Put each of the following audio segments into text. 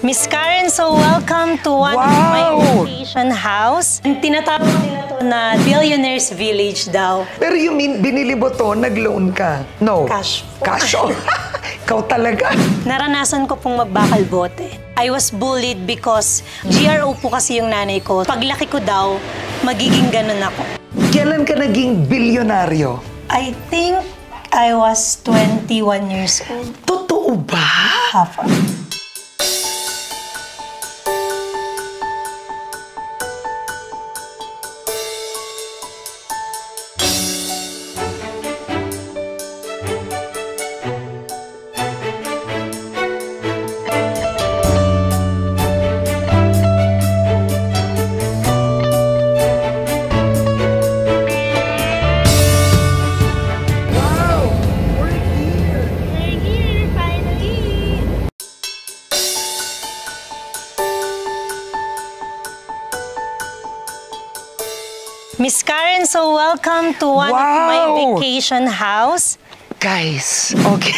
Miss Karen, so welcome to one of my vacation house. Tinatawag nila to na Billionaire's Village daw. Pero you mean, binili mo to, nag-loan ka? No. Cash po. Cash, oh. Ikaw talaga. Naranasan ko pong magbakal bote. I was bullied because GRO po kasi yung nanay ko. Paglaki ko daw, magiging ganun ako. Kailan ka naging bilyonaryo? I think I was 21 years old. Totoo ba? Half. Miss Karen, so welcome to one of my vacation house. Guys, okay.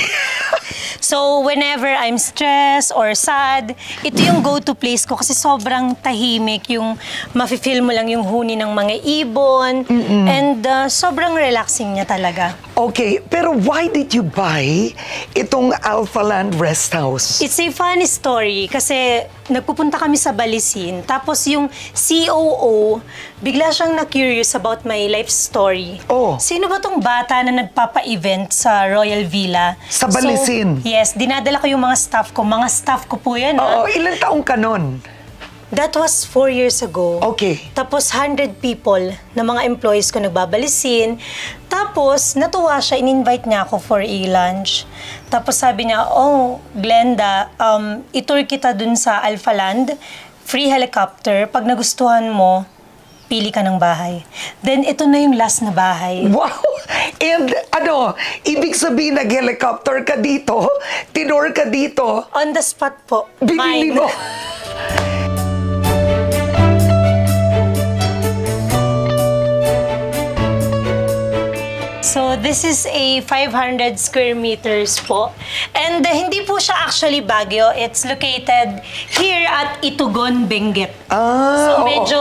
So whenever I'm stressed or sad, ito yung go-to place ko kasi sobrang tahimik, yung mafe-feel mo lang yung huni ng mga ibon, and sobrang relaxing niya talaga. Okay, pero why did you buy itong Alphaland Rest House? It's a funny story kasi nagpupunta kami sa Balisin, tapos yung COO, bigla siyang na-curious about my life story. Oh. Sino ba tong bata na nagpapa-event sa Royal Villa? Sa Balisin? So, yes, dinadala ko yung mga staff ko. Mga staff ko po yan. Oo, ilang taong ka nun? That was 4 years ago. Okay. Tapos 100 people na mga employees ko nagbabalisin. Tapos natuwa siya, in-invite niya ako for a lunch. Tapos sabi niya, oh, Glenda, itour kita dun sa Alphaland, free helicopter. Pag nagustuhan mo, pili ka ng bahay. Then ito na yung last na bahay. Wow! And ano, ibig sabihin nag-helicopter ka dito, tinor ka dito. On the spot po. Binili mo. So this is a 500 square meters po. And hindi po siya actually Baguio. It's located here at Itugon, Benguet. So medyo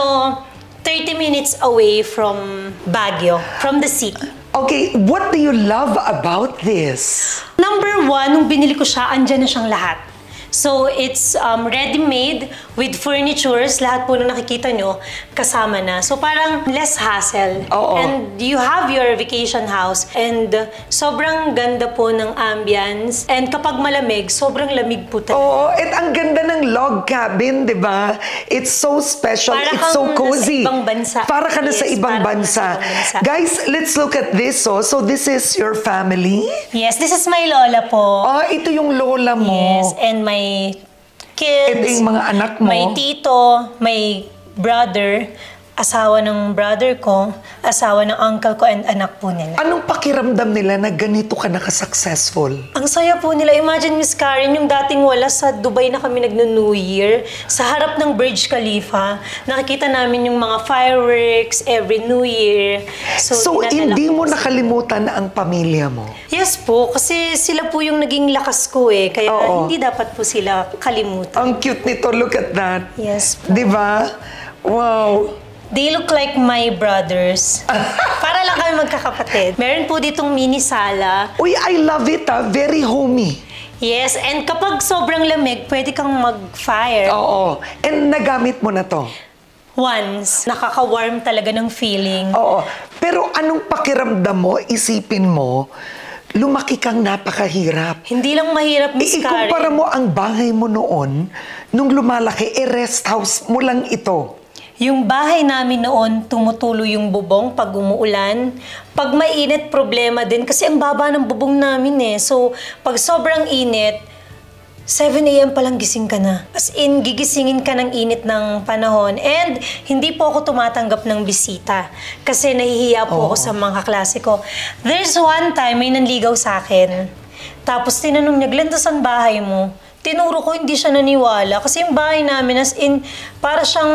30 minutes away from Baguio, from the city. Okay, what do you love about this? Number one, nung binili ko siya, andyan na siyang lahat. So, it's ready-made with furnitures. Lahat po nung nakikita nyo, kasama na. So, parang less hassle. And you have your vacation house. And sobrang ganda po ng ambience. And kapag malamig, sobrang lamig po talaga. Oo, at ang ganda ng log cabin, di ba? It's so special. It's so cozy. Para ka nasa ibang bansa. Para ka nasa ibang bansa. Guys, let's look at this. So, this is your family? Yes, this is my lola po. Oh, ito yung lola mo. Yes, and my kids, ito yung mga anak mo. may tito, may brother, asawa ng brother ko, asawa ng uncle ko, and anak po nila. Anong pakiramdam nila na ganito ka naka-successful? Ang saya po nila. Imagine, Miss Karen, yung dating wala sa Dubai na kami nagno-New Year, sa harap ng Burj Khalifa, nakikita namin yung mga fireworks every New Year. So hindi mo nakalimutan ang pamilya mo? Yes po, kasi sila po yung naging lakas ko eh. Kaya hindi dapat po sila kalimutan. Ang cute nito. Look at that. Yes po. Di ba? Wow. They look like my brothers. Para lang kami magkakapatid. Meron po ditong mini sala. Uy, I love it very homey. Yes, and kapag sobrang lamig, pwede kang mag-fire. Oo. And nagamit mo na to? Once. Nakaka-warm talaga ng feeling. Oo. Pero anong pakiramdam mo, isipin mo, lumaki kang napakahirap. Hindi lang mahirap, Miss Karen. Ikumpara mo ang bahay mo noon, nung lumalaki, rest house mo lang ito. Yung bahay namin noon, tumutulo yung bubong pag umuulan. Pag mainit, problema din. Kasi ang baba ng bubong namin eh. So, pag sobrang init, 7 AM pa lang gising ka na. As in, gigisingin ka ng init ng panahon. And hindi po ako tumatanggap ng bisita. Kasi nahihiya po ako sa mga kaklase ko. There's one time, may nanligaw sa akin. Tapos tinanong niya, Glenda, saan bahay mo? Tinuro ko, hindi siya naniwala. Kasi yung bahay namin, as in, para siyang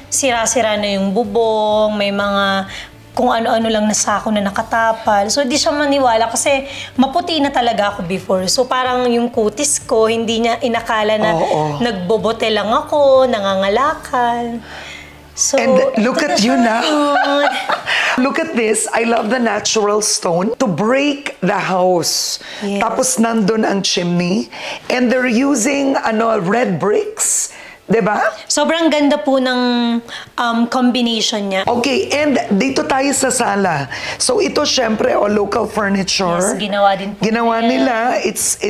sira-sira na yung bubong, may mga kung ano-ano lang na sako na nakatapal. So, di siya maniwala kasi maputi na talaga ako before. So, parang yung kutis ko, hindi niya inakala na nagbobote lang ako, nangangalakal. So, And look ito at na you siya now. ngayon. Look at this. I love the natural stone to break the house. Yes. Tapos nandun ang chimney. And they're using red bricks. Diba? Sobrang ganda po ng combination niya. Okay, and dito tayo sa sala. So ito syempre, local furniture. Yes, ginawa din po Ginawa nila. nila.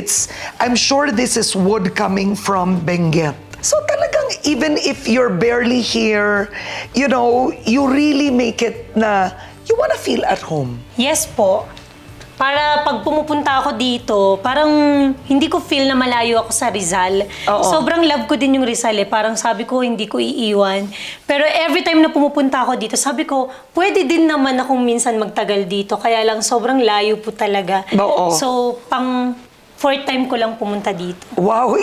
I'm sure this is wood coming from Benguet. So talagang even if you're barely here, you really make it na you wanna feel at home. Yes po. Para pag pumupunta ako dito, parang hindi ko feel na malayo ako sa Rizal. Oo. Sobrang love ko din yung Rizal eh. Parang sabi ko, hindi ko iiwan. Pero every time na pumupunta ako dito, sabi ko, pwede din naman akong minsan magtagal dito. Kaya lang sobrang layo po talaga. Oo. So, pang fourth time ko lang pumunta dito. Wow,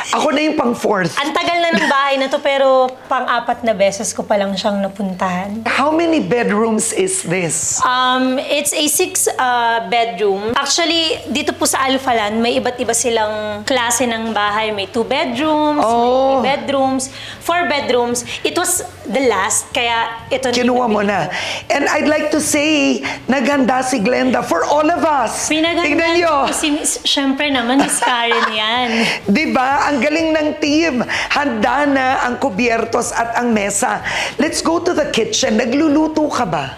ako na yung pang fourth. Ang tagal na ng bahay na to, pero pang-apat na beses ko pa lang siyang napuntahan. How many bedrooms is this? It's a 6 bedroom. Actually, dito po sa Alphaland, may iba't iba silang klase ng bahay. May 2 bedrooms, Oh. may 3 bedrooms, 4 bedrooms. It was the last, kaya ito na Kinuha yung mo na. nabili ko. And I'd like to say, naganda si Glenda for all of us. Tignan nyo. Siyempre naman, Miss Karen yan. Diba? Ang galing ng team. Handa na ang kubyertos at ang mesa. Let's go to the kitchen. Nagluluto ka ba?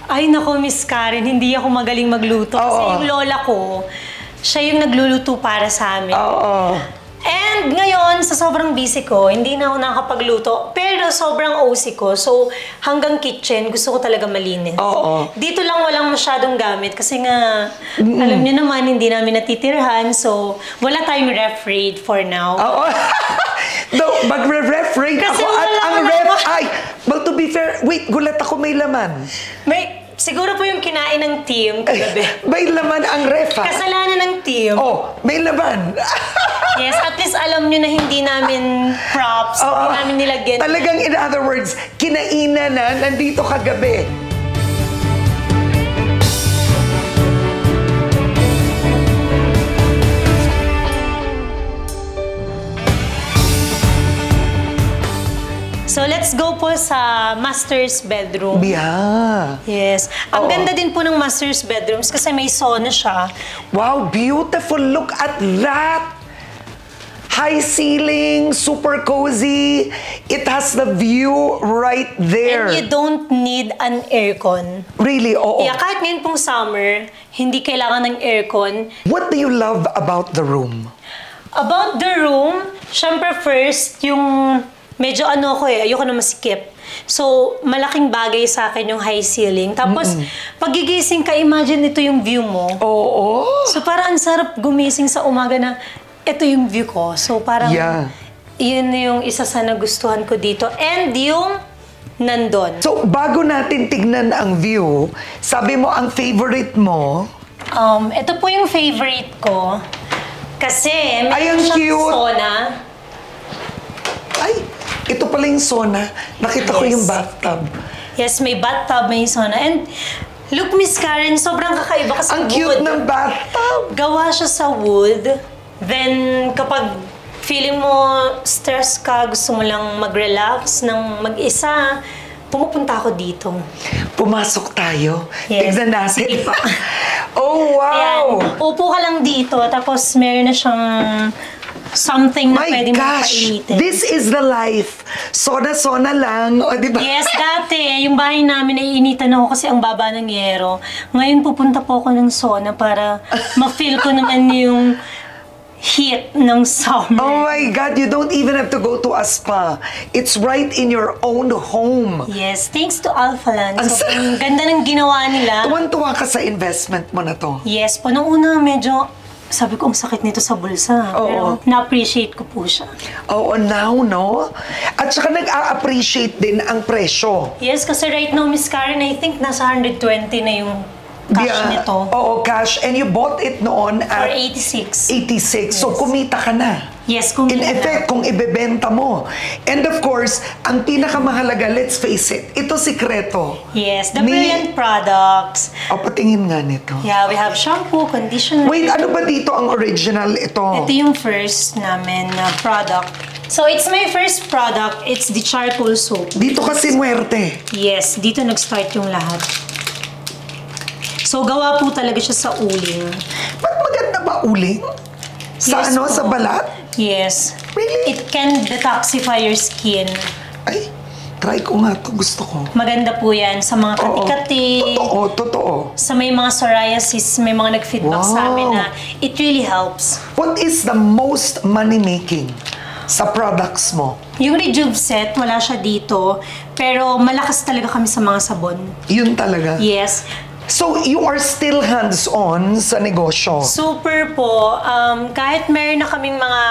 Ay nako, Miss Karen, hindi ako magaling magluto. Kasi Oo. yung lola ko, siya yung nagluluto para sa amin. Oo. And ngayon, sa sobrang busy ko, hindi na ako nakakapagluto. Pero sobrang OC ko. So, hanggang kitchen, gusto ko talaga malinis. Oo. Dito lang walang masyadong gamit. Kasi nga, alam niyo naman, hindi namin natitirhan. So, wala tayong ref raid for now. Oo. No, magre-ref rate Kasi ako at wala ang naman. ref ay, well, to be fair, wait, gulat ako may laman. Siguro po yung kinain ng team kagabi. May laman ang ref, ha? Kasalanan ng team. Oh, may laman. Yes, at least alam nyo na hindi namin props, Oo. hindi namin nilagyan. Talagang in other words, kinainan na nandito kagabi. So let's go po sa master's bedroom. Yeah. Yes. Ang Oo. ganda din po ng master's bedrooms kasi may sauna siya. Wow, beautiful. Look at that. High ceiling, super cozy. It has the view right there. And you don't need an aircon. Really, oo. Yeah, kahit ngayon pong summer, hindi kailangan ng aircon. What do you love about the room? About the room, syempre first, yung medyo ayoko na masikip. So, malaking bagay sa akin yung high ceiling. Tapos, pagigising ka, imagine ito yung view mo. Oo. So, parang ang sarap gumising sa umaga na ito yung view ko. So, parang Yeah. yun yung isa sa nagustuhan ko dito. And yung nandun. So, bago natin tignan ang view, sabi mo ang favorite mo, Ito po yung favorite ko. Kasi, Ay, ang meron siyang cute. sauna. ay, ito pala yung sauna. Nakita ko Yes. yung bathtub. Yes, may bathtub, may sauna. And look, Miss Karen, sobrang kakaiba kasi Ang wood. cute ng bathtub. Gawa siya sa wood. Then, kapag feeling mo stress ka, gusto mo lang mag-relax ng mag-isa, pumupunta ako dito. Pumasok tayo. Yes. Tignan natin. Sige po. Oh, wow! Ayan, upo ka lang dito, tapos meron na siyang something na My pwede mo gosh! kainitin. This is the life. Sona-sona lang. O, di ba? Yes, dati, yung bahay namin ay initan ako kasi ang baba ng yero. Ngayon pupunta po ako ng sauna para ma-feel ko naman yung heat ng summer. Oh my God, you don't even have to go to a spa. It's right in your own home. Yes, thanks to Alphaland. Ang So, sa- ang ganda ng ginawa nila. Tuwan-tuwa ka sa investment mo na to. Yes po, nung una medyo, sabi ko, ang sakit nito sa bulsa. Oo. Pero na-appreciate ko po siya. Oo, now, no? At saka nag-a-appreciate din ang presyo. Yes, kasi right now, Miss Karen, I think nasa 120 na yung cash Yeah. nito. Oo, cash. And you bought it noon For at 86. 86. So, Yes. kumita ka na. Yes, kung In effect, kung ibebenta ibebenta mo. And of course, ang pinakamahalaga, let's face it, ito sikreto. Yes, the Brilliant products. O, patingin nga nito. Yeah, we have shampoo, conditioner. Wait, ano ba dito ang original ito? Ito yung first namin na product. So, it's my first product. It's the charcoal soap. Dito kasi muerte. Yes, dito nag-start yung lahat. So, gawa po talaga siya sa uling. Ba't maganda ba uling? Sa Yes ano? po. Sa balat? Yes. Really? It can detoxify your skin. Ay, try ko nga to. Gusto ko. Maganda po yan sa mga Oo. kati-kati. Totoo. Sa may mga psoriasis, may mga nag-feedback sa amin na it really helps. What is the most money-making sa products mo? Yung Rejuve set, wala siya dito. Pero malakas talaga kami sa mga sabon. Yun talaga. Yes. So, you are still hands-on sa negosyo? Super po. Kahit meron na kaming mga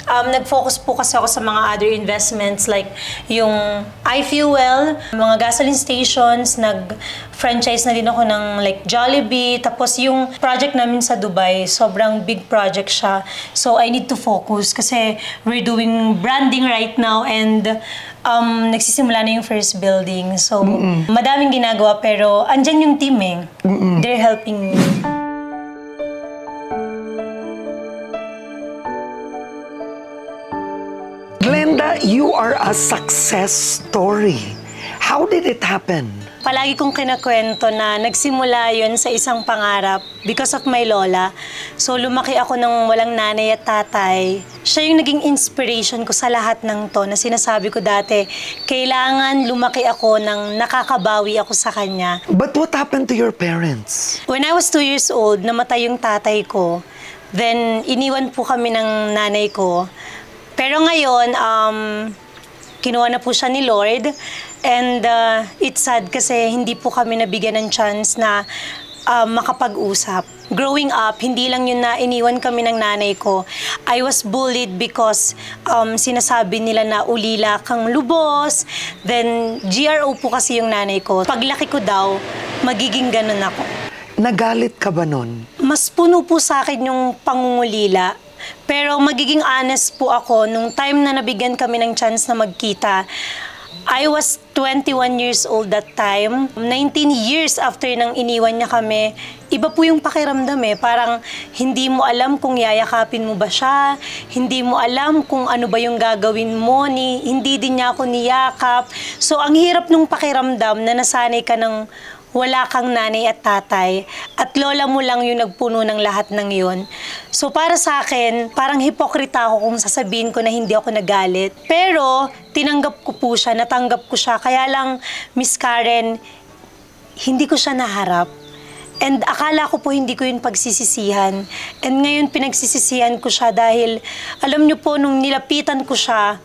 nag-focus po kasi ako sa mga other investments like yung iFuel, mga gasoline stations, nag-franchise na din ako ng like Jollibee. Tapos yung project namin sa Dubai, sobrang big project siya. So I need to focus kasi we're doing branding right now and nagsisimula na yung first building. So madaming ginagawa pero andyan yung team eh. They're helping me. Glenda, you are a success story. How did it happen? Palagi kong kinakwento na nagsimula yun sa isang pangarap because of my lola. So lumaki ako nang walang nanay at tatay. Siya yung naging inspiration ko sa lahat ng to na sinasabi ko dati, kailangan lumaki ako nang nakakabawi ako sa kanya. But what happened to your parents? When I was 2 years old, namatay yung tatay ko. Then iniwan po kami ng nanay ko. Pero ngayon, kinuha na po siya ni Lord. And it's sad kasi hindi po kami nabigyan ng chance na makapag-usap. Growing up, hindi lang yun na iniwan kami ng nanay ko. I was bullied because sinasabi nila na ulila kang lubos. Then, GRO po kasi yung nanay ko. Paglaki ko daw, magiging ganun ako. Nagalit ka ba nun? Mas puno po sa akin yung pangungulila. Pero magiging honest po ako, nung time na nabigyan kami ng chance na magkita, I was 21 years old that time. 19 years after nang iniwan niya kami, iba po yung pakiramdam eh. Parang hindi mo alam kung yayakapin mo ba siya, hindi mo alam kung ano ba yung gagawin mo, hindi din niya ako niyakap. So ang hirap nung pakiramdam na nasanay ka ng wala kang nanay at tatay, at lola mo lang yung nagpuno ng lahat ng yun. So para sa akin, parang hipokrita ako kung sasabihin ko na hindi ako nagalit. Pero tinanggap ko po siya, natanggap ko siya. Kaya lang, Miss Karen, hindi ko siya naharap. And akala ko po hindi ko yun pagsisisihan. And ngayon pinagsisisihan ko siya dahil, alam niyo po, nung nilapitan ko siya,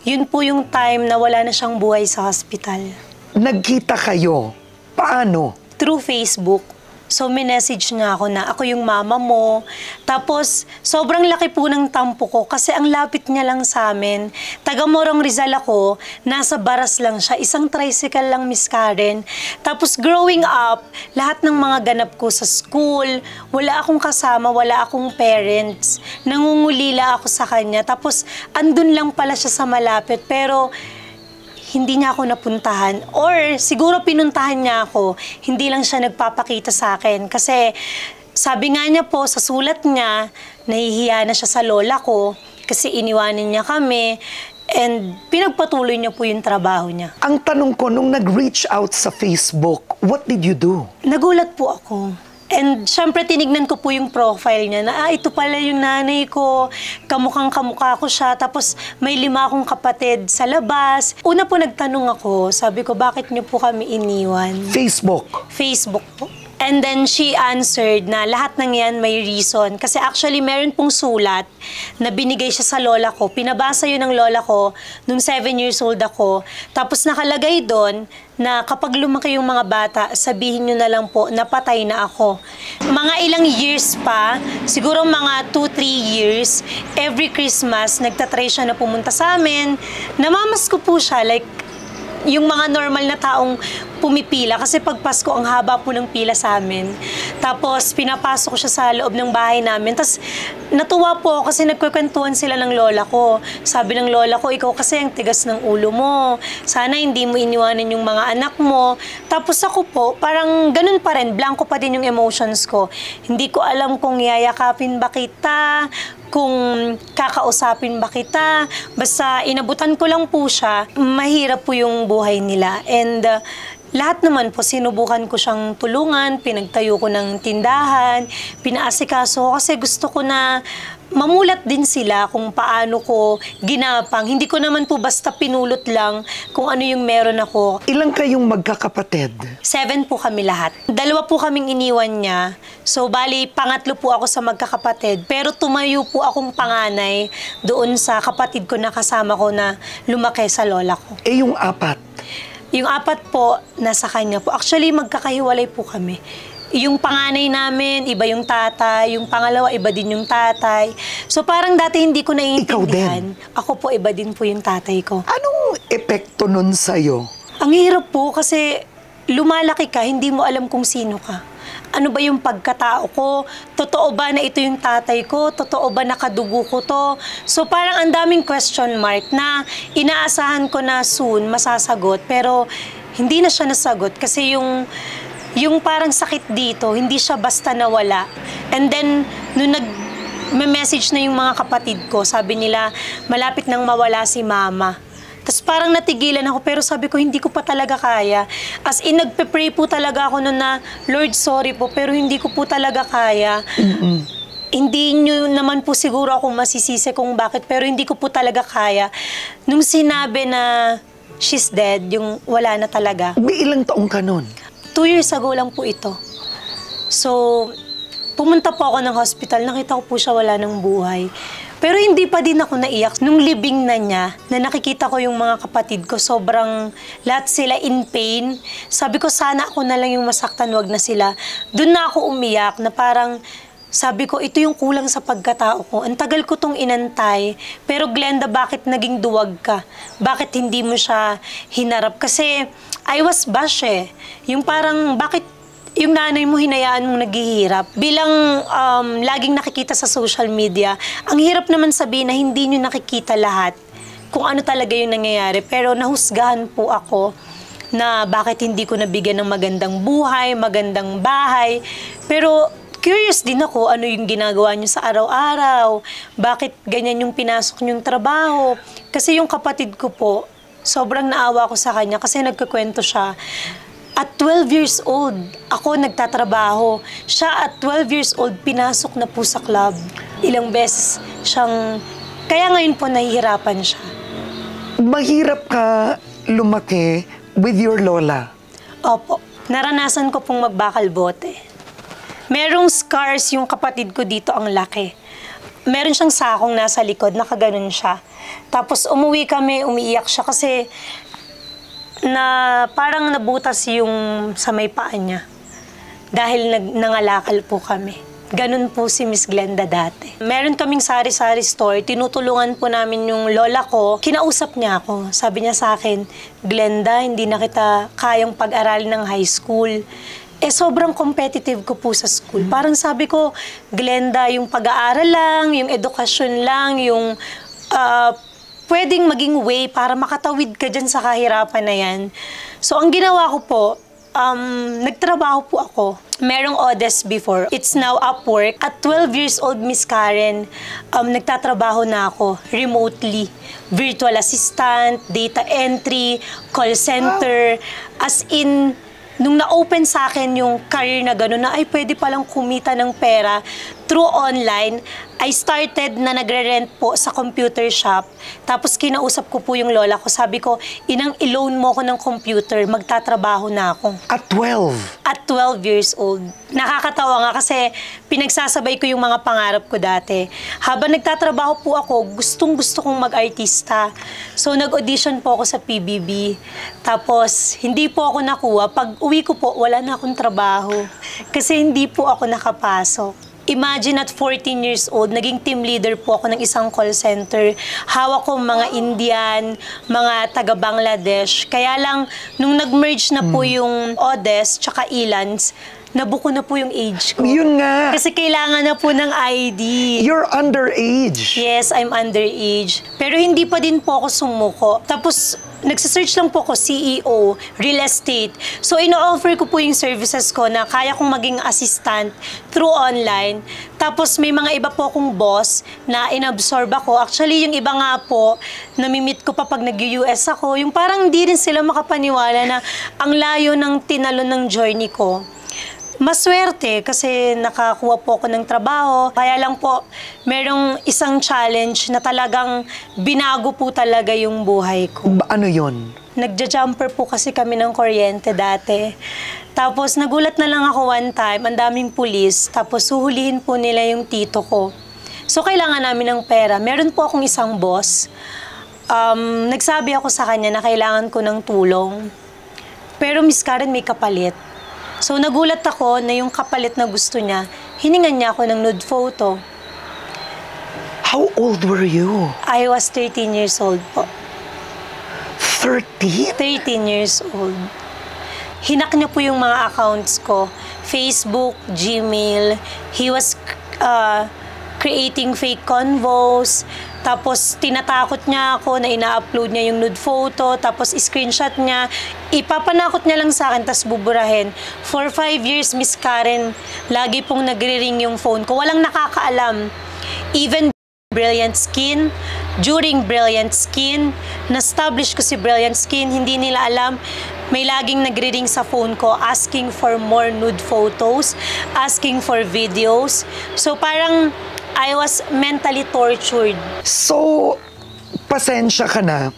yun po yung time na wala na siyang buhay sa hospital. Nagkita kayo? Paano? Through Facebook. So, minessage niya ako na ako yung mama mo. Tapos, sobrang laki po ng tampo ko kasi ang lapit niya lang sa amin. Taga Morong Rizal ako, nasa Baras lang siya. Isang tricycle lang, Miss Karen. Tapos, growing up, lahat ng mga ganap ko sa school, wala akong kasama, wala akong parents. Nangungulila ako sa kanya. Tapos, andun lang pala siya sa malapit. Pero, hindi niya ako napuntahan. Or siguro pinuntahan niya ako, hindi lang siya nagpapakita sa akin. Kasi sabi nga niya po, sa sulat niya, nahihiya na siya sa lola ko kasi iniwanan niya kami. And pinagpatuloy niya po yung trabaho niya. Ang tanong ko, nung nag-reach out sa Facebook, what did you do? Nagulat po ako. And syempre tinignan ko po yung profile niya na ito pala yung nanay ko, kamukhang kamukha ko siya, tapos may 5 akong kapatid sa labas. Una po nagtanong ako, sabi ko bakit niyo po kami iniwan? Facebook? Facebook po. And then she answered na lahat ng yan may reason. Kasi actually meron pong sulat na binigay siya sa lola ko. Pinabasa yun ng lola ko nung 7 years old ako. Tapos nakalagay doon na kapag lumaki yung mga bata, sabihin nyo na lang po, napatay na ako. Mga ilang years pa, siguro mga 2-3 years, every Christmas, nagtatry siya na pumunta sa amin. Namamas ko po siya, like, yung mga normal na taong pumipila. Kasi pag Pasko, ang haba po ng pila sa amin. Tapos, pinapasok ko siya sa loob ng bahay namin. Tapos, natuwa po ako kasi nagkukwentuhan sila ng lola ko. Sabi ng lola ko, ikaw kasi ang tigas ng ulo mo. Sana hindi mo iniwanan yung mga anak mo. Tapos ako po, parang ganun pa rin. Blanco pa din yung emotions ko. Hindi ko alam kung yayakapin ba kita, kung kakausapin ba kita. Basta inabutan ko lang po siya. Mahirap po yung buhay nila. And lahat naman po, sinubukan ko siyang tulungan, pinagtayo ko ng tindahan, pinaasikaso ko kasi gusto ko na mamulat din sila kung paano ko ginapang. Hindi ko naman po basta pinulot lang kung ano yung meron ako. Ilang kayong magkakapatid? 7 po kami lahat. 2 po kaming iniwan niya. So, bali, pangatlo po ako sa magkakapatid. Pero tumayo po akong panganay doon sa kapatid ko na kasama ko na lumaki sa lola ko. Eh, yung 4? Yung 4 po, nasa kanya po. Actually, magkakahiwalay po kami. Yung panganay namin, iba yung tatay. Yung pangalawa, iba din yung tatay. So parang dati hindi ko naiintindihan. Ikaw din? Ako po, iba din po yung tatay ko. Anong epekto nun sa'yo? Ang hirap po kasi lumalaki ka, hindi mo alam kung sino ka. Ano ba yung pagkatao ko? Totoo ba na ito yung tatay ko? Totoo ba nakadugo ko to? So parang ang daming question mark na inaasahan ko na soon masasagot pero hindi na siya nasagot kasi yung parang sakit dito, hindi siya basta nawala. And then, nung nag-message na yung mga kapatid ko, sabi nila, malapit nang mawala si mama. Tapos parang natigilan ako, pero sabi ko, hindi ko pa talaga kaya. As in, nagpe-pray po talaga ako noon na, Lord, sorry po, pero hindi ko po talaga kaya. Hindi nyo naman po siguro ako masisisi kung bakit, pero hindi ko po talaga kaya. Nung sinabi na she's dead, yung wala na talaga. May ilang taong ka nun? 2 years ago lang po ito. So, pumunta po ako ng hospital, nakita ko po siya wala ng buhay. Pero hindi pa din ako naiyak. Nung libing na niya, na nakikita ko yung mga kapatid ko, sobrang lahat sila in pain. Sabi ko, sana ako na lang yung masaktan, wag na sila. Doon na ako umiyak na parang, sabi ko, ito yung kulang sa pagkatao ko. Ang tagal ko tong inantay. Pero Glenda, bakit naging duwag ka? Bakit hindi mo siya hinarap? Kasi I was bashed eh. Yung parang, bakit yung nanay mo hinayaan mong naghihirap? Bilang laging nakikita sa social media, ang hirap naman sabihin na hindi nyo nakikita lahat kung ano talaga yung nangyayari. Pero nahusgahan po ako na bakit hindi ko nabigyan ng magandang buhay, magandang bahay. Pero curious din ako ano yung ginagawa nyo sa araw-araw. Bakit ganyan yung pinasok nyong trabaho? Kasi yung kapatid ko po, sobrang naawa ko sa kanya kasi nagkukwento siya. At 12 years old, ako nagtatrabaho. Siya at 12 years old, pinasok na po sa club. Ilang beses siyang... Kaya ngayon po nahihirapan siya. Mahirap ka lumaki with your lola? Opo. Naranasan ko pong magbakal bote. Merong scars yung kapatid ko dito ang laki. Meron siyang sakong nasa likod, nakaganon siya. Tapos umuwi kami, umiiyak siya kasi na parang nabutas yung sa may paa niya. Dahil nangalakal po kami. Ganun po si Miss Glenda dati. Meron kaming sari-sari store, tinutulungan po namin yung lola ko. Kinausap niya ako. Sabi niya sa akin, Glenda, hindi na kita kayang pag-aralin ng high school. Eh, sobrang competitive ko po sa school. Parang sabi ko, Glenda, yung pag-aaral lang, yung edukasyon lang, yung pwedeng maging way para makatawid ka dyan sa kahirapan na yan. So, ang ginawa ko po, nagtrabaho po ako. Merong ODES before. It's now Upwork. At 12 years old, Miss Karen, nagtatrabaho na ako remotely. Virtual assistant, data entry, call center. As in, nung na-open sa akin yung career na gano'n na ay pwede palang kumita ng pera through online, I started na nagre-rent po sa computer shop. Tapos kinausap ko po yung lola ko. Sabi ko, inang i-loan mo ko ng computer, magtatrabaho na ako. At 12? At 12 years old. Nakakatawa nga kasi pinagsasabay ko yung mga pangarap ko dati. Habang nagtatrabaho po ako, gustong-gusto kong mag-artista. So nag-audition po ako sa PBB. Tapos hindi po ako nakuha. Pag uwi ko po, wala na akong trabaho. Kasi hindi po ako nakapasok. Imagine at 14 years old, naging team leader po ako ng isang call center. Hawak ko mga Indian, mga taga-Bangladesh. Kaya lang, nung nag-merge na po yung Odes tsaka Elans, nabuko na po yung age ko. Yun nga. Kasi kailangan na po ng ID. You're underage. Yes, I'm underage. Pero hindi pa din po ako sumuko. Tapos, nagsisearch lang po ako, CEO, real estate. So, ino-offer ko po yung services ko na kaya kong maging assistant through online. Tapos, may mga iba po akong boss na inabsorb ako. Actually, yung iba nga po, namimit ko pa pag nag-US ako, yung parang di rin sila makapaniwala na ang layo ng tinalon ng journey ko. Maswerte kasi nakakuha po ako ng trabaho. Kaya lang po, merong isang challenge na talagang binago po talaga yung buhay ko. Ano yun? Nagja-jumper po kasi kami ng kuryente dati. Tapos nagulat na lang ako one time, ang daming pulis. Tapos suhulihin po nila yung tito ko. So kailangan namin ng pera. Meron po akong isang boss. Nagsabi ako sa kanya na kailangan ko ng tulong. Pero Miss Karen, may kapalit. So, nagulat ako na yung kapalit na gusto niya, hiningan niya ako ng nude photo. How old were you? I was 13 years old po. 13? 13 years old. Hinak niya po yung mga accounts ko. Facebook, Gmail. He was creating fake convos. Tapos, tinatakot niya ako na ina-upload niya yung nude photo. Tapos, screenshot niya. Ipapanakot niya lang sa akin, tapos buburahin. For 5 years, Miss Karen, lagi pong nagre-ring yung phone ko. Walang nakakaalam. Even Brilliant Skin, during Brilliant Skin, na-establish ko si Brilliant Skin, hindi nila alam. May laging nagre-ring sa phone ko, asking for more nude photos, asking for videos. So, parang I was mentally tortured. So, pasensya ka na.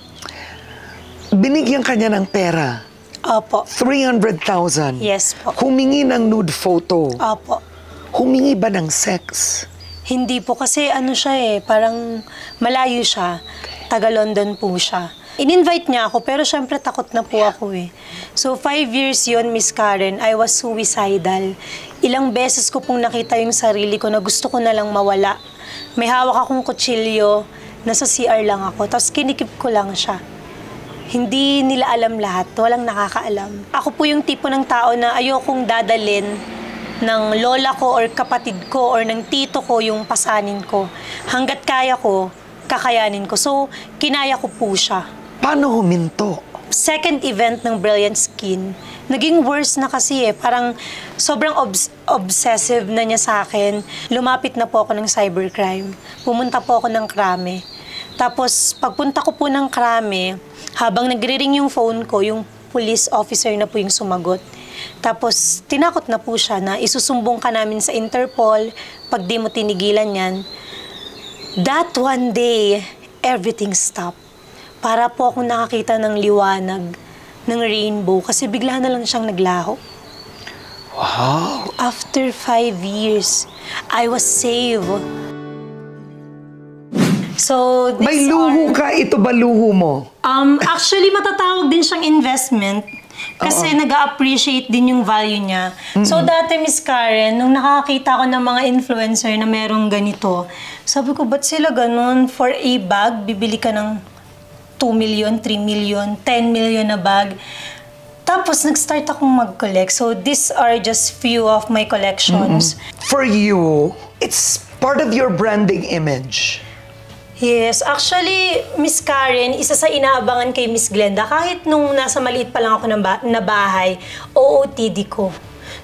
Binigyan ka niya ng pera. Opo. 300,000. Yes po. Humingi ng nude photo. Opo. Humingi ba ng sex? Hindi po kasi ano siya parang malayo siya. Taga London po siya. In-invite niya ako pero syempre takot na po ako So 5 years yon, Miss Karen, I was suicidal. Ilang beses ko pong nakita yung sarili ko na gusto ko na lang mawala. May hawak akong kutsilyo, nasa CR lang ako, tapos kinikip ko lang siya. Hindi nila alam lahat, walang nakakaalam. Ako po yung tipo ng tao na ayokong dadalin ng lola ko or kapatid ko or ng tito ko yung pasanin ko. Hanggat kaya ko, kakayanin ko. So, kinaya ko po siya. Paano huminto? Second event ng Brilliant Skin, naging worse na kasi Parang sobrang obsessive na niya sa akin. Lumapit na po ako ng cybercrime. Pumunta po ako ng Krame. Tapos, pagpunta ko po ng Krame, habang nagre-ring yung phone ko, yung police officer na po yung sumagot. Tapos, tinakot na po siya na isusumbong ka namin sa Interpol pag di mo tinigilan yan. That one day, everything stopped. Para po akong nakakita ng liwanag, ng rainbow, kasi bigla na lang siyang naglaho. Wow! After 5 years, I was saved. So, this May luho ka, ito ba luho mo? Actually, matatawag din siyang investment. Kasi nag-appreciate din yung value niya. So, dati, Miss Karen, nung nakakita ko ng mga influencer na merong ganito, sabi ko, ba't sila ganun? For a bag, bibili ka ng 2 million, 3 million, 10 million na bag. Tapos, nag-start akong mag-collect. So, these are just few of my collections. For you, it's part of your branding image. Yes. Actually, Miss Karen, isa sa inaabangan kay Miss Glenda, kahit nung nasa maliit pa lang ako na bahay, OOTD ko.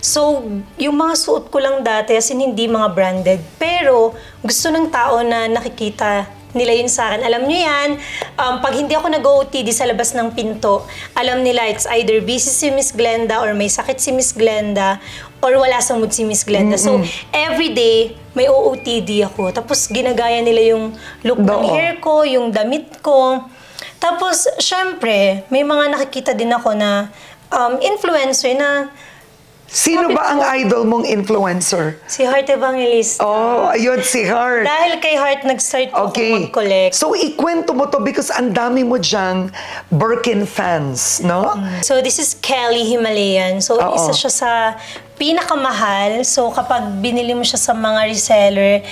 So, yung mga suot ko lang dati, as in hindi mga branded. Pero, gusto ng tao na nakikita nila yun sa akin. Alam nyo yan, pag hindi ako nag-OOTD sa labas ng pinto, alam nila it's either busy si Miss Glenda or may sakit si Miss Glenda or wala sa mood si Miss Glenda. So, every day, may OOTD ako. Tapos, ginagaya nila yung look ng hair ko, yung damit ko. Tapos, syempre, may mga nakikita din ako na influencer na Sino ba ang idol mong influencer? si Heart Evangelista. Oh, ayun, si Heart. Dahil kay Heart, nag-start ako mag-collect. So, ikwento mo to because ang dami mo dyang Birkin fans, no? So, this is Kelly Himalayan. So, isa siya sa pinakamahal. So kapag binili mo siya sa mga reseller,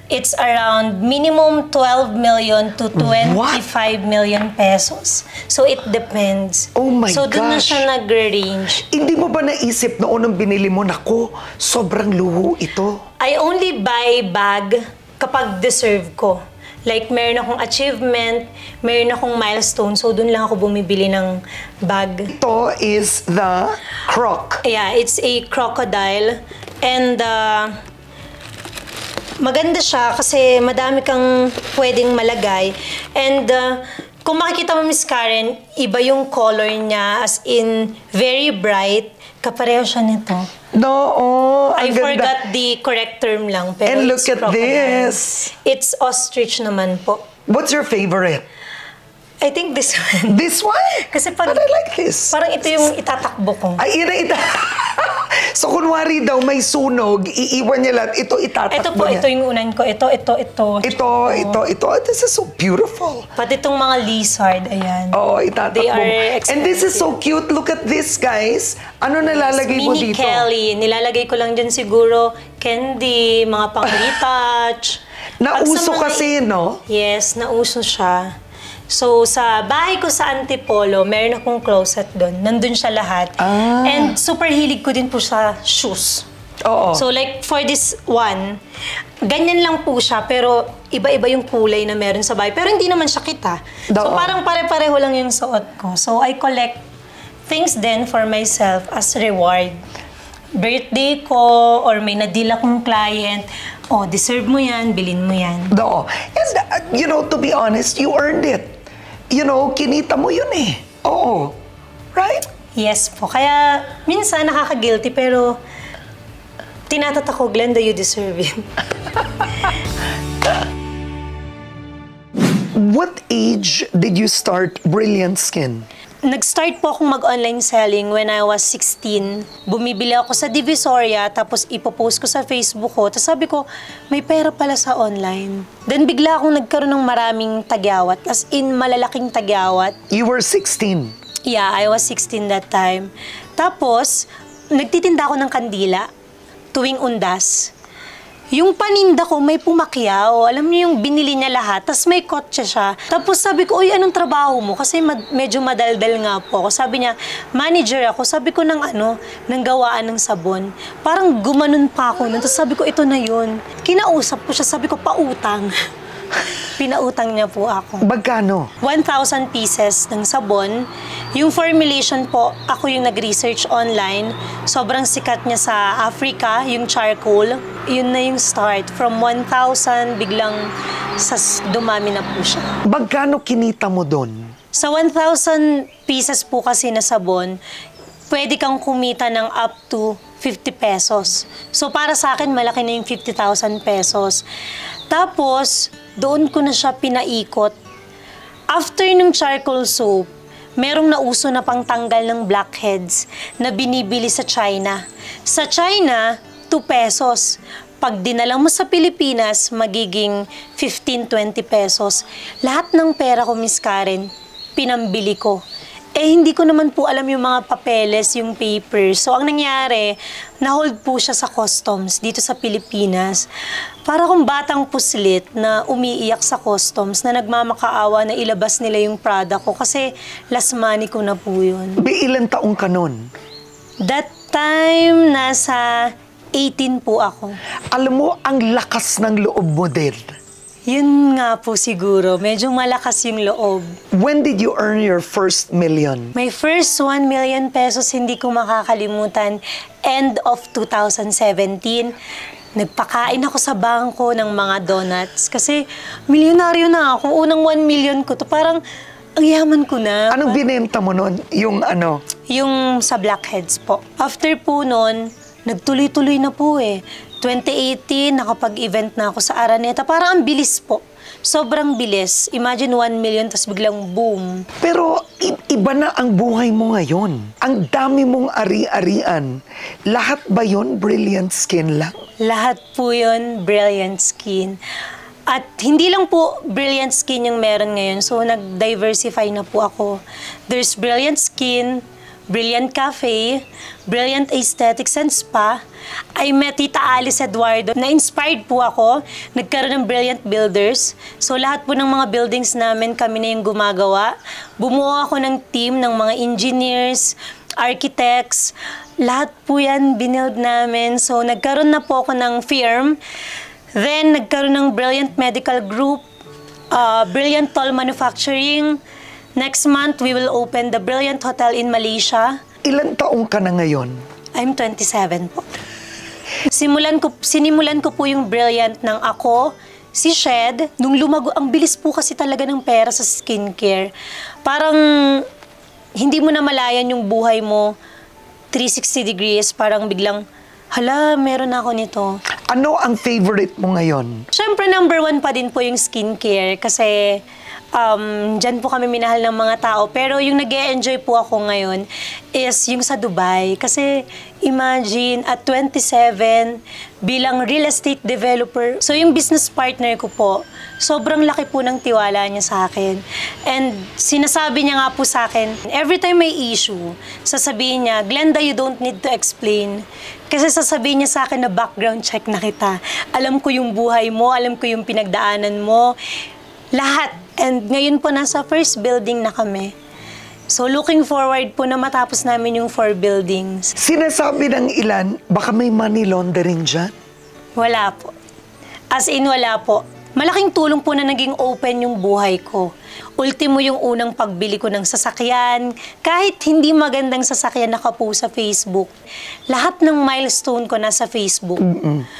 it's around minimum 12 million to 25 million pesos. So it depends. Oh my so doon na gosh. siya nag-range. Hindi mo ba naisip noon nung binili mo, naku, sobrang luho ito? I only buy bag kapag deserve ko. Like, meron akong achievement, meron akong milestone, so dun lang ako bumibili ng bag. Ito is the croc. Yeah, it's a crocodile. And maganda siya kasi madami kang pwedeng malagay. And kung makikita mo, Miss Karen, iba yung color niya, as in very bright. Kapareho siya nito. No, I ang ganda. forgot the correct term lang. Pero And look it's at crocodile. this. It's ostrich naman po. What's your favorite? I think this one. This one? Kasi pag, But I like this. parang ito yung itatakbo ko. Ay, ina. So, kunwari daw may sunog, iiwan niya lahat. Ito itatakbo Ito po, niya. ito yung unan ko. Ito. Ito. This is so beautiful. Pati itong mga lizard, ayan. Oo, itatakbo. They are And this is so cute. Look at this, guys. Ano nalalagay mo Mini dito? Kelly. Nilalagay ko lang dyan siguro candy, mga pang-retouch. Nauso kasi, no? Yes, nauso siya. So, sa bahay ko sa Antipolo, meron akong closet doon. Nandun siya lahat. Ah. And super hilig ko din po sa shoes. Oo. So, like, for this one, ganyan lang po siya, pero iba-iba yung kulay na meron sa bahay. Pero hindi naman siya kita. So, Oo. parang pare-pareho lang yung suot ko. So, I collect things then for myself as reward. Birthday ko, or may na-deal akong client, oh, deserve mo yan, bilhin mo yan. No. And, you know, to be honest, you earned it. You know, kinita mo yun eh. Oo. Right? Yes po. Kaya, minsan nakaka-guilty, pero tinatatak ko, Glenda, you deserve it. What age did you start Brilliant Skin? Nag-start po akong mag-online selling when I was 16. Bumibili ako sa Divisoria, tapos ipopost ko sa Facebook ko. Tapos sabi ko, may pera pala sa online. Then bigla akong nagkaroon ng maraming tagyawat. As in, malalaking tagyawat. You were 16. Yeah, I was 16 that time. Tapos, nagtitinda ako ng kandila tuwing undas. Yung paninda ko may pumakyaw. Alam niyo yung binili niya lahat, tas may kotse siya. Tapos sabi ko, uy, anong trabaho mo? Kasi medyo madaldal nga po ako. Sabi niya, manager ako. Sabi ko ng gawaan ng sabon. Parang gumanon pa ako nun. Tapos sabi ko, ito na yun. Kinausap ko siya, sabi ko, pautang. Pinautang niya po ako. Magkano? 1,000 pieces ng sabon. Yung formulation po, ako yung nag-research online. Sobrang sikat niya sa Africa, yung charcoal. Yun na yung start. From 1,000, biglang dumami na po siya. Magkano kinita mo doon? Sa 1,000 pieces po kasi na sabon, pwede kang kumita ng up to 50 pesos. So para sa akin, malaki na yung 50,000 pesos. Tapos, doon ko na siya pinaikot. After nung charcoal soap, merong nauso na pangtanggal ng blackheads na binibili sa China. Sa China, 2 pesos. Pag dinala mo sa Pilipinas, magiging 15-20 pesos. Lahat ng pera ko, Miss Karen, pinambili ko. Eh, hindi ko naman po alam yung mga papeles, yung papers. So, ang nangyari, na-hold po siya sa customs dito sa Pilipinas. Para kung batang puslit na umiiyak sa customs na nagmamakaawa na ilabas nila yung product ko kasi last money ko na po yun. Ilang taong ka nun? That time, nasa 18 po ako. Alam mo, ang lakas ng loob mo din. Yun nga po siguro, medyo malakas yung loob. When did you earn your first million? My first 1 million pesos hindi ko makakalimutan, end of 2017. Nagpakain ako sa bangko ng mga donuts kasi milyonaryo na ako. Unang 1 million ko to, parang ang yaman ko na. Anong binenta mo nun? Yung ano? Yung sa Blackheads po. After po nun, nagtuloy-tuloy na po eh. 2018, nakapag-event na ako sa Araneta. Parang ang bilis po. Sobrang bilis. Imagine 1 million, tas biglang boom. Pero iba na ang buhay mo ngayon. Ang dami mong ari-arian. Lahat ba yun Brilliant Skin lang? Lahat po yun, Brilliant Skin. At hindi lang po Brilliant Skin yung meron ngayon. So, nag-diversify na po ako. There's Brilliant Skin, Brilliant Cafe, Brilliant Aesthetics and Spa. I met Tita Alice Eduardo. Na-inspired po ako. Nagkaroon ng Brilliant Builders. So lahat po ng mga buildings namin, kami na yung gumagawa. Bumuo ako ng team ng mga engineers, architects. Lahat po yan binild namin. So nagkaroon na po ako ng firm. Then nagkaroon ng Brilliant Medical Group, Brilliant Toll Manufacturing. Next month, we will open the Brilliant Hotel in Malaysia. Ilan taong ka na ngayon? I'm 27 po. Sinimulan ko po yung Brilliant ng ako, si Shed. Nung lumago, ang bilis po kasi talaga ng pera sa skincare. Parang hindi mo na malayan yung buhay mo, 360 degrees, parang biglang, hala, meron na ako nito. Ano ang favorite mo ngayon? Siyempre, number 1 pa din po yung skincare kasi dyan po kami minahal ng mga tao. Pero yung nag-e-enjoy po ako ngayon is yung sa Dubai. Kasi imagine, at 27, bilang real estate developer, so yung business partner ko po, sobrang laki po ng tiwala niya sa akin. And sinasabi niya nga po sa akin, every time may issue, sasabihin niya, Glenda, you don't need to explain. Kasi sasabihin niya sa akin na background check na kita. Alam ko yung buhay mo, alam ko yung pinagdaanan mo. Lahat. And ngayon po nasa first building na kami. So looking forward po na matapos namin yung 4 buildings. Sinasabi ng ilan, baka may money laundering dyan? Wala po. As in, wala po. Malaking tulong po na naging open yung buhay ko. Ultimo yung unang pagbili ko ng sasakyan. Kahit hindi magandang sasakyan nakapo sa Facebook. Lahat ng milestone ko nasa Facebook.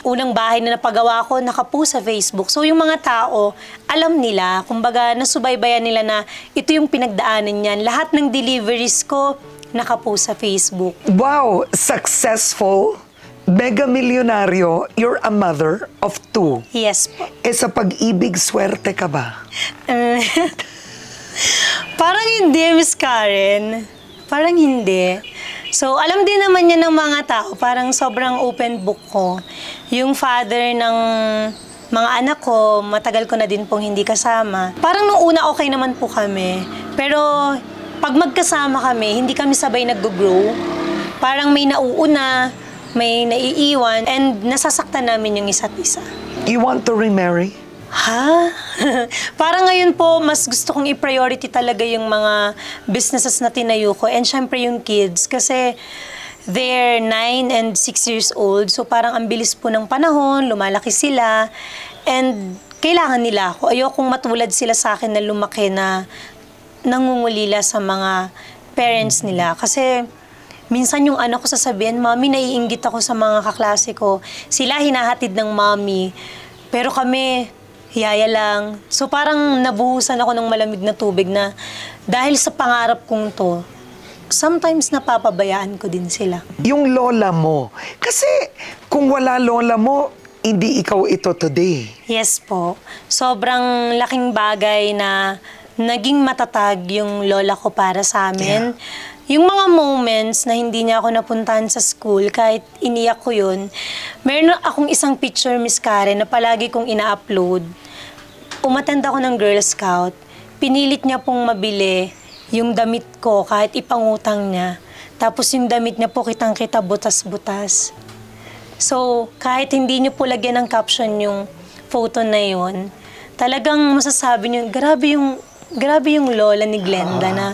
Unang bahay na napagawa ko nakapo sa Facebook. So yung mga tao, alam nila, kumbaga nasubaybayan nila na ito yung pinagdaanan niyan. Lahat ng deliveries ko nakapo sa Facebook. Wow! Successful! Mega milyonaryo, you're a mother of 2. Yes po. Sa pag-ibig, swerte ka ba? Parang hindi, Miss Karen. Parang hindi. So, alam din naman niya ng mga tao, parang sobrang open book ko. Yung father ng mga anak ko, matagal ko na din pong hindi kasama. Parang nung una okay naman po kami. Pero pag magkasama kami, hindi kami sabay nag-grow. Parang may nauuna, may naiiwan, and nasasaktan namin yung isa't isa. You want to remarry? Ha? Parang ngayon po, mas gusto kong i-priority talaga yung mga businesses na tinayo ko. And syempre yung kids, kasi they're 9 and 6 years old. So parang ang bilis po ng panahon, lumalaki sila. And kailangan nila ako. Ayokong matulad sila sa akin na lumaki na nangungulila sa mga parents nila. Kasi minsan yung anak ko sasabihin, Mami, naiinggit ako sa mga kaklase ko. Sila hinahatid ng Mami. Pero kami, hiyaya lang. So parang nabuhusan ako ng malamig na tubig na dahil sa pangarap kong to, sometimes napapabayaan ko din sila. Yung lola mo. Kasi kung wala lola mo, hindi ikaw ito today. Yes po. Sobrang laking bagay na naging matatag yung lola ko para sa amin. Yeah. Yung mga moments na hindi niya ako napuntahan sa school, kahit iniyak ko yun, meron akong isang picture, Miss Karen, na palagi kong ina-upload. Umattend ako ng Girl Scout. Pinilit niya pong mabili yung damit ko kahit ipangutang niya. Tapos yung damit niya po kitang-kita butas-butas. So, kahit hindi niyo po lagyan ng caption yung photo na yun, talagang masasabi niyo, grabe yung lola ni Glenda na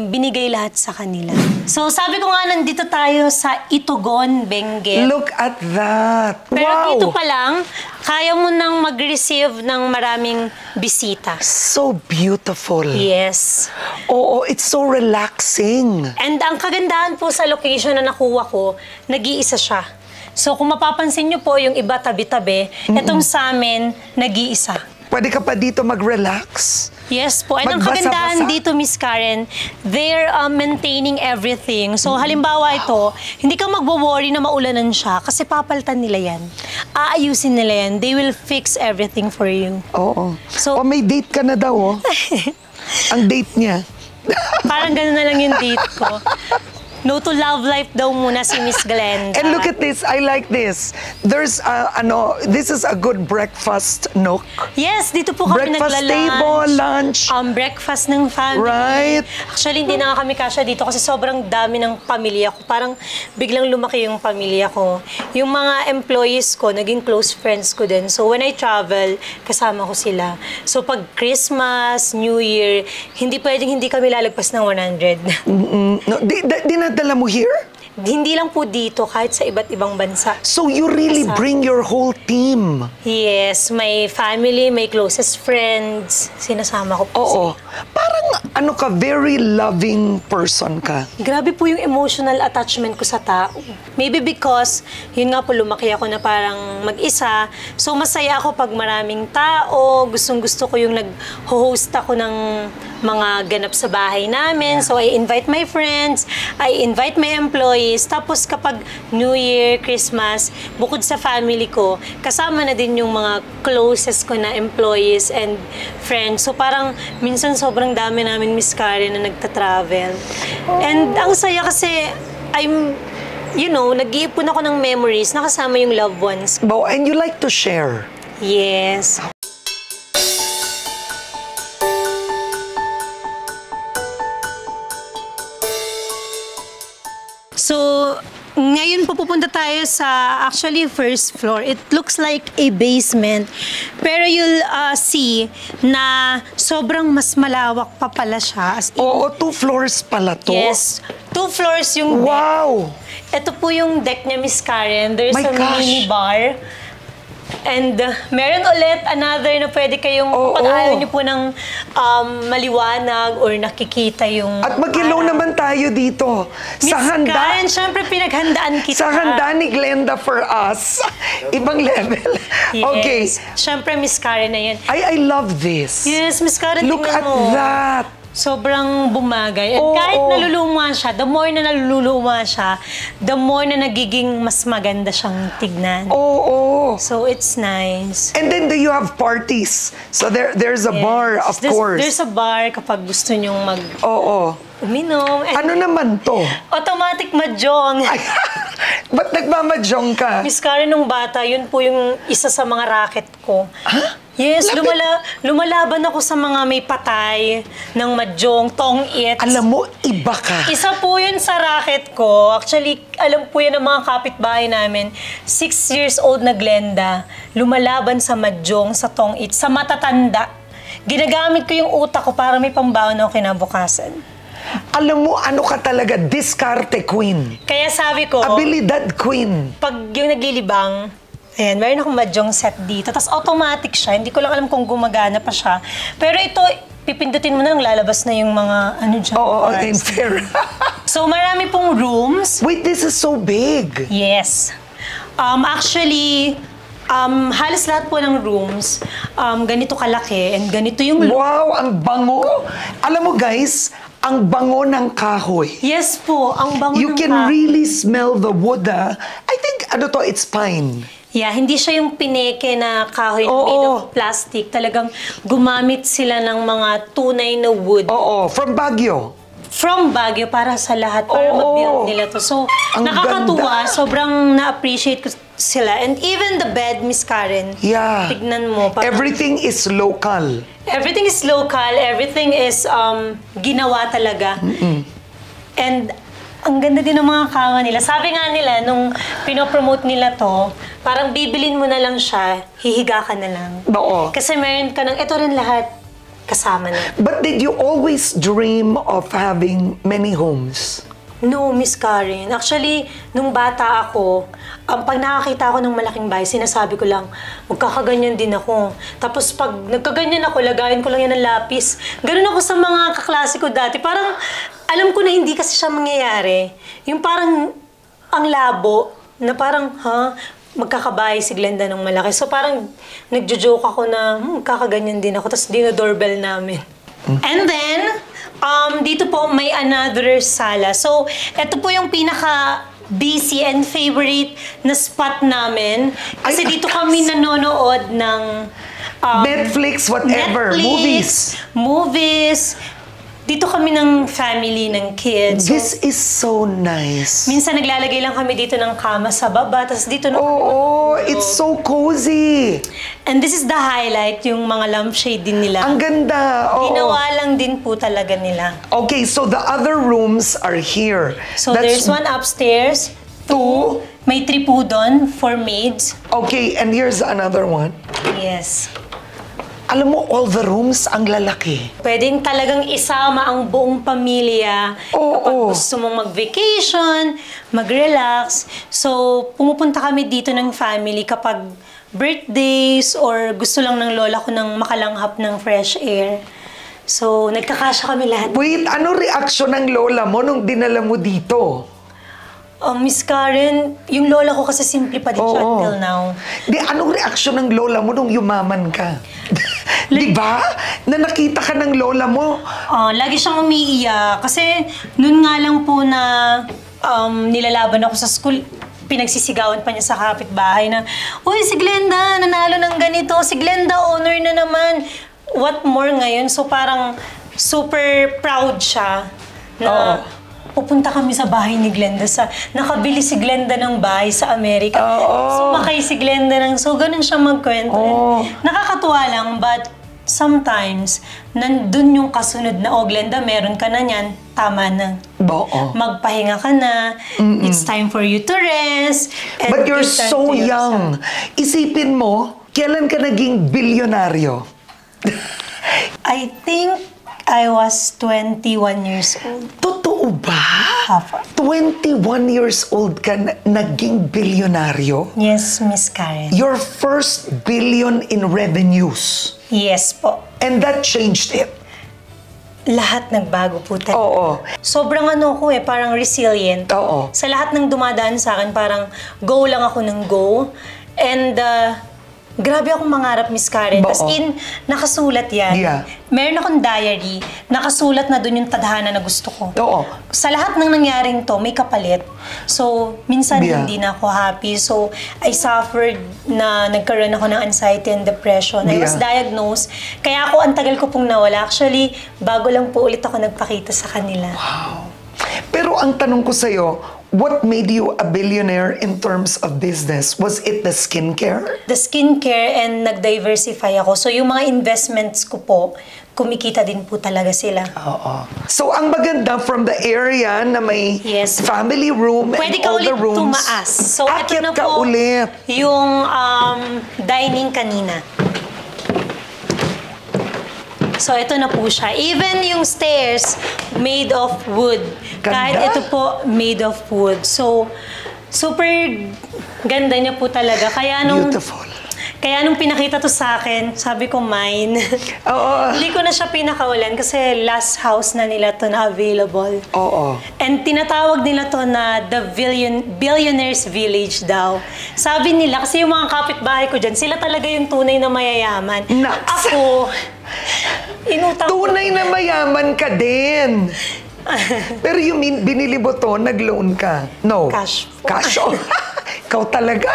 binigay lahat sa kanila. So, sabi ko nga, nandito tayo sa Itugon, Benguet. Look at that! Pero wow! dito pa lang, kaya mo nang mag-receive ng maraming bisita. So beautiful. Yes. Oo, it's so relaxing. And ang kagandahan po sa location na nakuha ko, nag-iisa siya. So, kung mapapansin niyo po, yung iba tabi-tabi, etong sa amin, nag-iisa. Pwede ka pa dito mag-relax? Yes po. And ang kagandahan dito, Miss Karen, they're maintaining everything. So, halimbawa ito, hindi ka magwo-worry na maulanan siya kasi papalitan nila yan. Aayusin nila yan. They will fix everything for you. Oo. So, may date ka na daw, oh. Ang date niya. Parang gano'n na lang yung date ko. No to love life daw muna si Miss Glenda. And look at this, I like this. There's, this is a good breakfast nook. Yes, dito po kami Breakfast nagla-lunch. table, lunch. Breakfast ng family. Right. Actually, hindi na nga kami kasya dito kasi sobrang dami ng pamilya ko. Parang biglang lumaki yung pamilya ko. Yung mga employees ko, naging close friends ko din. So when I travel, kasama ko sila. So pag Christmas, New Year, hindi pwedeng hindi kami lalagpas ng 100. No, dinadala mo here? Hindi lang po dito, kahit sa iba't ibang bansa. So you really bring your whole team? Yes, my family, my closest friends, sinasama ko po. Oo. Parang ano ka, very loving person ka. Grabe po yung emotional attachment ko sa tao. Maybe because, yun nga po, lumaki ako na parang mag-isa. So masaya ako pag maraming tao. Gustong-gusto ko yung nag-host ako ng mga ganap sa bahay namin. So I invite my friends, I invite my employees. Tapos kapag New Year, Christmas, bukod sa family ko, kasama na din yung mga closest ko na employees and friends. So parang minsan sobrang dami namin Miss Karen na nagta-travel. And ang saya kasi nag-iipon ako ng memories na kasama yung loved ones. And you like to share? Yes. So, ngayon po pupunta tayo sa actually first floor. It looks like a basement. Pero you'll see na sobrang mas malawak pa pala siya. Oo, 2 floors pala to. Yes. 2 floors yung deck. Wow! Ito po yung deck niya, Miss Karen. There's My a gosh. mini bar. And meron ulit another na pwede kayong, pag ayaw niyo po ng maliwanag or nakikita yung... At mag-hello naman tayo dito. Miss Sa handa. Karen, syempre pinaghandaan kita. Sa handa ni Glenda for us. Ibang level. Yes. Okay. Syempre, Miss Karen na yan. I love this. Yes, Miss Karen, Look tingnan at mo. that. Sobrang bumagay. At Oo. kahit naluluma siya, the more na naluluma siya, the more na nagiging mas maganda siyang tignan. Oo. So, it's nice. And then do you have parties? So there's a bar, of course. There's a bar kapag gusto nyong Oo. uminom. And Ano naman to? automatic mahjong. Ay, ba't nagmamadyong ka? Miss Karen, nung bata, yun po yung isa sa mga racket ko. Ha? Yes, Lapit. lumalaban ako sa mga may patay ng mahjong, tong-it. Alam mo, iba ka. Isa po yun sa racket ko. Actually, alam po yan ng mga kapitbahay namin. 6 years old na Glenda, lumalaban sa mahjong, sa tong-it, sa matatanda. Ginagamit ko yung utak ko para may pambaon ako kinabukasan. Alam mo, ano ka talaga, diskarte queen. Kaya sabi ko, Abilidad queen. pag yung naglilibang, ayan, meron akong mahjong set dito. Tapos automatic siya. Hindi ko lang alam kung gumagana pa siya. Pero ito, pipindutin mo na lang, lalabas na yung mga dyan. Oo, parts. in fair. So, marami pong rooms. Wait, this is so big. Yes. Actually, halos lahat po ng rooms, ganito kalaki and ganito yung... Wow, ang bango. Alam mo guys, ang bango ng kahoy. Yes po, ang bango You ng can really smell the wood, ah. I think, it's pine. Yeah, hindi siya yung pineke na kahoy na Oo. made of plastic. Talagang gumamit sila ng mga tunay na wood. Oo, from Baguio. From Baguio para sa lahat, para Oo. ma-build nila to. So, Ang nakakatuwa. ganda. Sobrang na-appreciate ko sila. And even the bed, Miss Karen. Yeah. Tignan mo. parang- Everything is local. Everything is local. Everything is ginawa talaga. And ang ganda din ng mga kama nila. Sabi nga nila, nung pinopromote nila to, parang bibilin mo na lang siya, hihiga ka na lang. Oo. Kasi meron ka ng, ito rin lahat, kasama na. But did you always dream of having many homes? No, Miss Karen. Actually, nung bata ako, pag nakakita ako ng malaking bahay, sinasabi ko lang, magkakaganyan din ako. Tapos pag nagkaganyan ako, lagayin ko lang yan ng lapis. Ganun ako sa mga kaklase ko dati. Parang, alam ko na hindi kasi siya mangyayari. Yung parang, ang labo, na parang, magkakabahay si Glenda ng malaki. So parang, nagjo-joke ako na, magkakaganyan din ako. Tapos dino-doorbell namin. And then, dito po may another sala. So, ito po yung pinaka-busy and favorite na spot namin. Kasi Ay, dito kami nanonood ng Netflix, whatever, Netflix, movies. movies. dito kami ng family, ng kids. So, This is so nice. minsan naglalagay lang kami dito ng kama sa baba, tapos dito na Oo, it's so cozy. And this is the highlight, yung mga lampshade din nila. Ang ganda. Oo. Ginawa lang din po talaga nila. Okay, so the other rooms are here. So there's one upstairs, two. may 3 po doon for maids. Okay, and here's another one. Yes. Alam mo, all the rooms ang lalaki. Pwedeng talagang isama ang buong pamilya kapag Oo. gusto mong mag-vacation, mag-relax. So, pumupunta kami dito ng family kapag birthdays or gusto lang ng lola ko ng makalanghap ng fresh air. So, nagkakasya kami lahat. Wait, ano reaction ng lola mo nung dinala mo dito? Miss Karen, yung lola ko kasi simple pa din siya Oo. until now. Di, anong reaksyon ng lola mo nung yumaman ka? Di ba? Na nakita ka ng lola mo. Lagi siyang umiiyak kasi noon nga lang po na nilalaban ako sa school, pinagsisigawan pa niya sa kapitbahay na, "Uy, si Glenda, nanalo ng ganito. Si Glenda, honor na naman." What more ngayon? So parang super proud siya na pupunta kami sa bahay ni Glenda. Nakabili si Glenda ng bahay sa Amerika. Sumakay si Glenda ng... So ganun siya magkwento. Nakakatuwa lang, but sometimes, nandun yung kasunod na, Glenda, meron ka na niyan, tama na. Oo. Magpahinga ka na. It's time for you to rest. and But you're take time so to yourself. young. Isipin mo, kailan ka naging bilyonaryo? I think I was 21 years old. Totoo ba? Papa. 21 years old ka naging bilyonaryo? Yes, Miss Karen. Your first billion in revenues. Yes po. And that changed it. Lahat nagbago po talaga. Oo. Sobrang ko parang resilient. Oo. Sa lahat ng dumadaan sa akin, parang go lang ako ng go. And grabe akong mangarap, Miss Karen. As in, nakasulat yan. Yeah. Meron akong diary, nakasulat na dun yung tadhana na gusto ko. Oo. Sa lahat ng nangyaring to, may kapalit. So, minsan Yeah. hindi na ako happy. So, I suffered na nagkaroon ako ng anxiety and depression. I was Yeah. diagnosed. Kaya ako, ang tagal ko pong nawala. Actually, bago lang po ulit ako nagpakita sa kanila. Pero ang tanong ko sa'yo, what made you a billionaire in terms of business? Was it the skincare? The skincare and nag-diversify ako. So, yung mga investments ko po, kumikita din po talaga sila. Oo. So, ang maganda from the area na may Yes. family room Pwede and ka all ulit the rooms. tumaas. So, ito Akyat na ka po ulit. yung dining kanina. So, ito na po siya. Even yung stairs, made of wood. Ganda. Kahit ito po, made of wood. So, super ganda niya po talaga. Beautiful. Kaya nung pinakita to sa akin, sabi ko, mine. Oo. Hindi ko na siya pinakawalan kasi last house na nila to na available. Oo. And tinatawag nila to na the Billionaires Village daw. Sabi nila, kasi yung mga kapitbahay ko dyan, sila talaga yung tunay na mayayaman. Naks. Ako, inutang ko. Tunay na mayaman ka din. Pero you mean, binili mo to, nag-loan ka? No. Cash po. Cash. Oh. Ikaw talaga.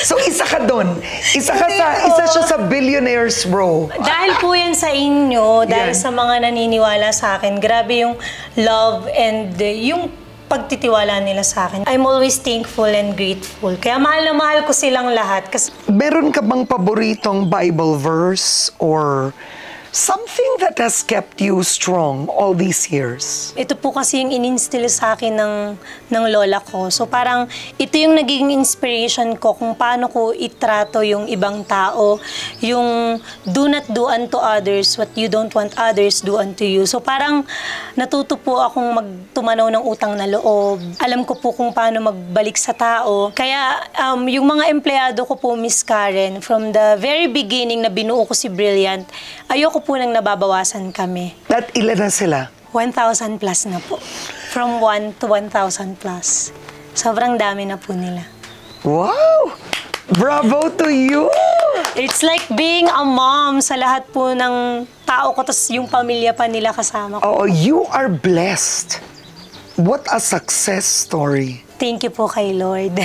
So, isa ka doon. Isa siya sa billionaires, bro. Dahil po yan sa inyo, dahil Yan. sa mga naniniwala sa akin, grabe yung love and yung pagtitiwala nila sa akin. I'm always thankful and grateful. Kaya mahal na mahal ko silang lahat. Kasi Meron ka bang paboritong Bible verse or something that has kept you strong all these years? ito po kasi yung in-instill sa akin ng lola ko. So parang ito yung naging inspiration ko kung paano ko itrato yung ibang tao. Yung do not do unto others what you don't want others do unto you. So parang natuto po akong magtumanaw ng utang na loob. Alam ko po kung paano magbalik sa tao. Kaya yung mga empleyado ko po, Miss Karen, from the very beginning na binuo ko si Brilliant, ayoko po nang nababawasan kami. At ilan na sila? 1,000 plus na po. From 1 to 1,000 plus. Sobrang dami na po nila. Wow! Bravo to you! It's like being a mom sa lahat po ng tao ko, tas yung pamilya pa nila kasama ko. Oh, you are blessed. What a success story. Thank you po kay Lord.